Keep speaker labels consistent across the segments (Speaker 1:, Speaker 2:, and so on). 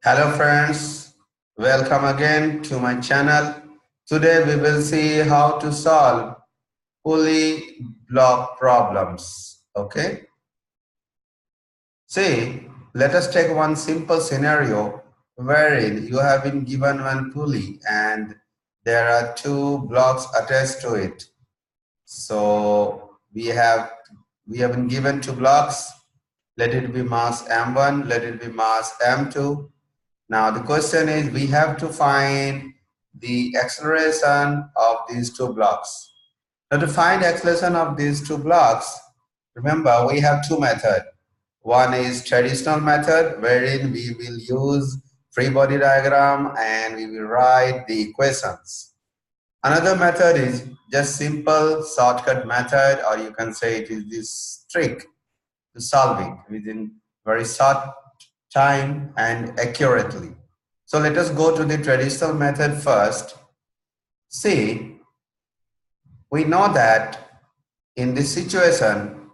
Speaker 1: Hello friends, welcome again to my channel. Today we will see how to solve pulley block problems. Okay, see, let us take one simple scenario wherein you have been given one pulley and there are two blocks attached to it. So we have been given two blocks. Let it be mass m1, let it be mass m2. Now the question is, we have to find the acceleration of these two blocks. Now to find acceleration of these two blocks, remember we have two methods. One is traditional method wherein we will use free body diagram and we will write the equations. Another method is just simple shortcut method, or you can say it is this trick to solving within very short time and accurately. So let us go to the traditional method first. See, we know that in this situation,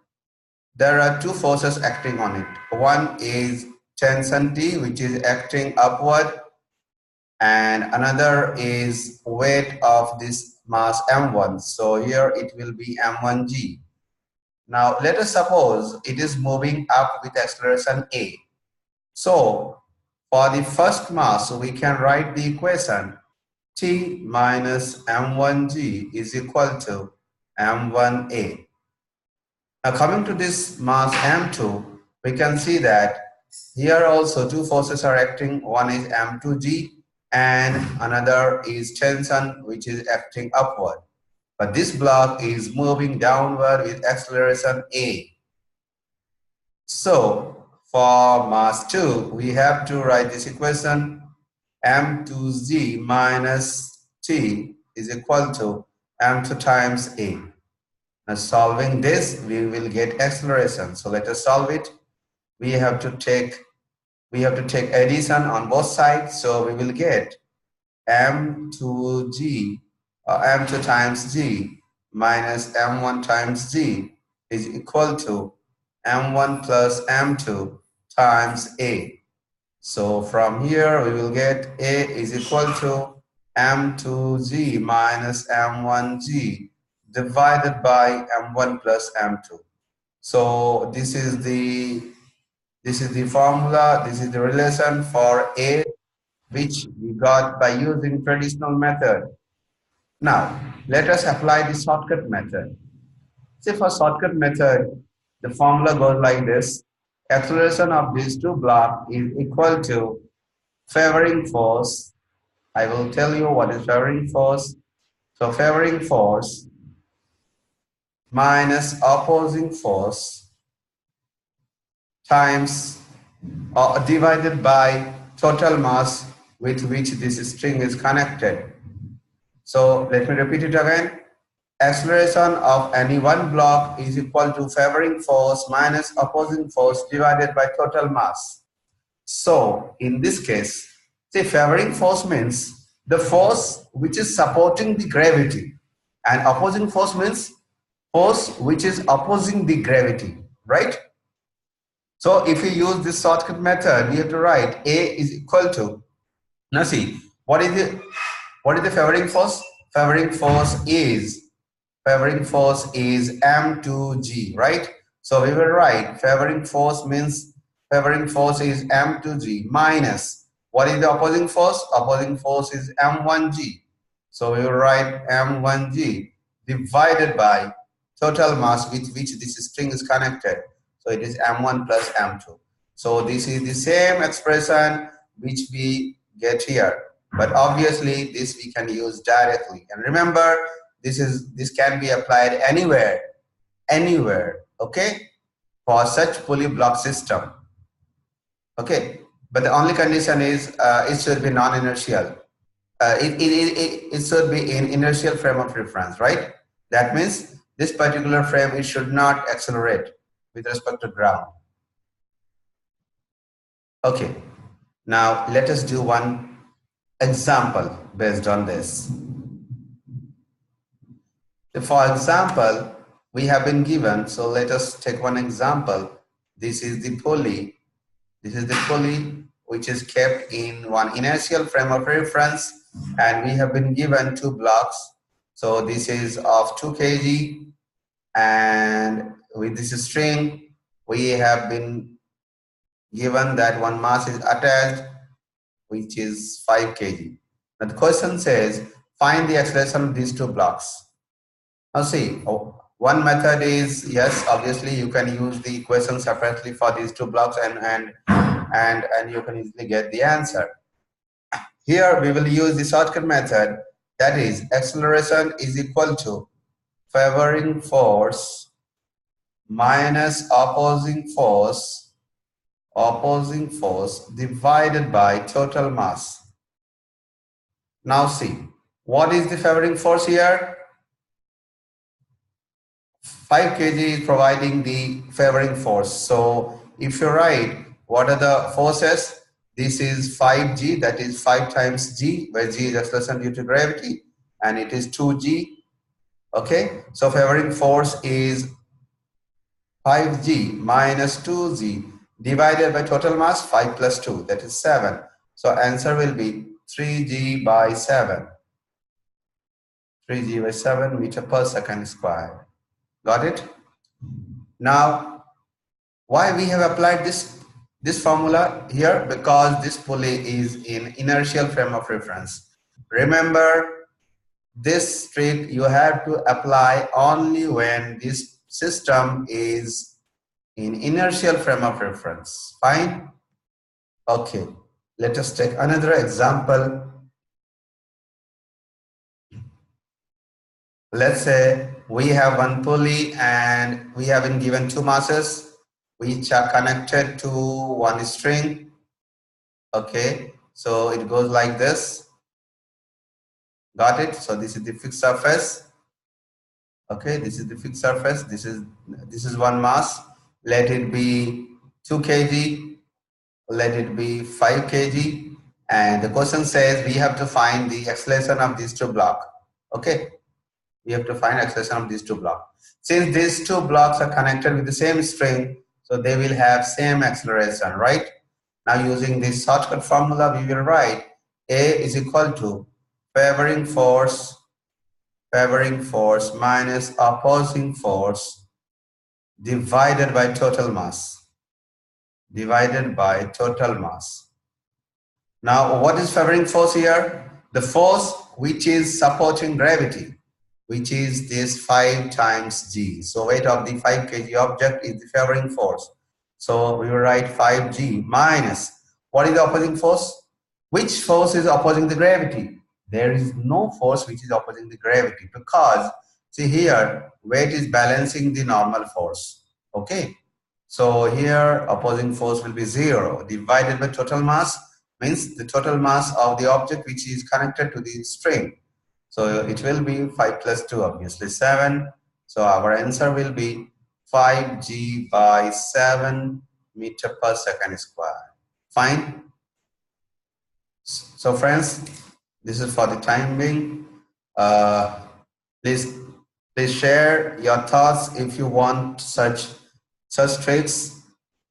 Speaker 1: there are two forces acting on it. One is tension T, which is acting upward, and another is weight of this mass M1. So here it will be M1G. Now let us suppose it is moving up with acceleration A. So for the first mass, we can write the equation T minus M1G is equal to M1A. Now coming to this mass M2, we can see that here also two forces are acting. One is M2G and another is tension, which is acting upward. But this block is moving downward with acceleration A. So for mass 2, we have to write this equation M2G minus T is equal to M2 times A. Now solving this, we will get acceleration. So let us solve it. We have to take addition on both sides. So we will get M2G or M2 times G minus M1 times G is equal to M1 plus M2 times A. So from here we will get A is equal to M2G minus M1G divided by M1 plus M2. So this is the formula, this is the relation for A, which we got by using traditional method. Now let us apply the shortcut method. See, for shortcut method, the formula goes like this. Acceleration of these two blocks is equal to favoring force. I will tell you what is favoring force. So favoring force minus opposing force times or divided by total mass with which this string is connected. So let me repeat it again. Acceleration of any one block is equal to favoring force minus opposing force divided by total mass. So in this case, say favoring force means the force which is supporting the gravity, and opposing force means force which is opposing the gravity, right? So if you use this shortcut method, we have to write A is equal to, now see, what is the favoring force? Favoring force is M2G, right? So we will write favoring force means favoring force is M2G minus, what is the opposing force? Opposing force is M1G. So we will write M1G divided by total mass with which this string is connected. So it is M1 plus M2. So this is the same expression which we get here. But obviously this we can use directly. And remember, this can be applied anywhere, okay, for such pulley block system, okay. But the only condition is it should be non-inertial. It should be in inertial frame of reference, right? That means this particular frame, it should not accelerate with respect to ground. Okay, now let us do one example based on this. For example, we have been given, so let us take one example. This is the pulley which is kept in one inertial frame of reference, and we have been given 2 blocks. So this is of 2 kg, and with this string we have been given that one mass is attached, which is 5 kg. Now the question says find the acceleration of these 2 blocks. Now see, one method is, yes, obviously you can use the equation separately for these 2 blocks and you can easily get the answer. Here we will use the shortcut method, that is acceleration is equal to favoring force minus opposing force divided by total mass. Now see, what is the favoring force here? 5 kg is providing the favoring force. So if you write what are the forces, this is 5g, that is 5 times g, where g is acceleration due to gravity, and it is 2g. Okay, so favoring force is 5g minus 2g divided by total mass 5 plus 2, that is 7. So answer will be 3g by 7. 3g by 7 meter per second squared. Got it? Now, why we have applied this formula here? Because this pulley is in inertial frame of reference. Remember, this trick you have to apply only when this system is in inertial frame of reference. Fine? Okay, let us take another example. Let's say we have one pulley and we have been given 2 masses which are connected to one string. Okay, so it goes like this. Got it? So this is the fixed surface. Okay, this is the fixed surface. This is one mass. Let it be 2 kg. Let it be 5 kg. And the question says we have to find the acceleration of these 2 blocks. Okay, we have to find acceleration of these 2 blocks. Since these 2 blocks are connected with the same string, so they will have same acceleration, right? Now using this shortcut formula, we will write A is equal to favoring force minus opposing force divided by total mass. Now what is favoring force here? The force which is supporting gravity, which is this 5 times g. So weight of the 5 kg object is the favoring force. So we will write 5g minus, what is the opposing force? Which force is opposing the gravity? There is no force which is opposing the gravity, because see here weight is balancing the normal force. Okay, so here opposing force will be 0 divided by total mass, means the total mass of the object which is connected to the string. So it will be 5 plus 2, obviously 7. So our answer will be 5g by 7 meter per second squared. Fine. So friends, this is for the time being. Please share your thoughts if you want such tricks.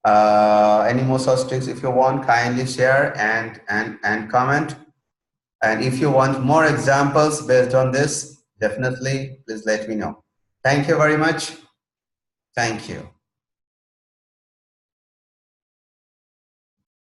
Speaker 1: Any more such tricks if you want, kindly share and comment. And if you want more examples based on this, definitely please let me know. Thank you very much. Thank you.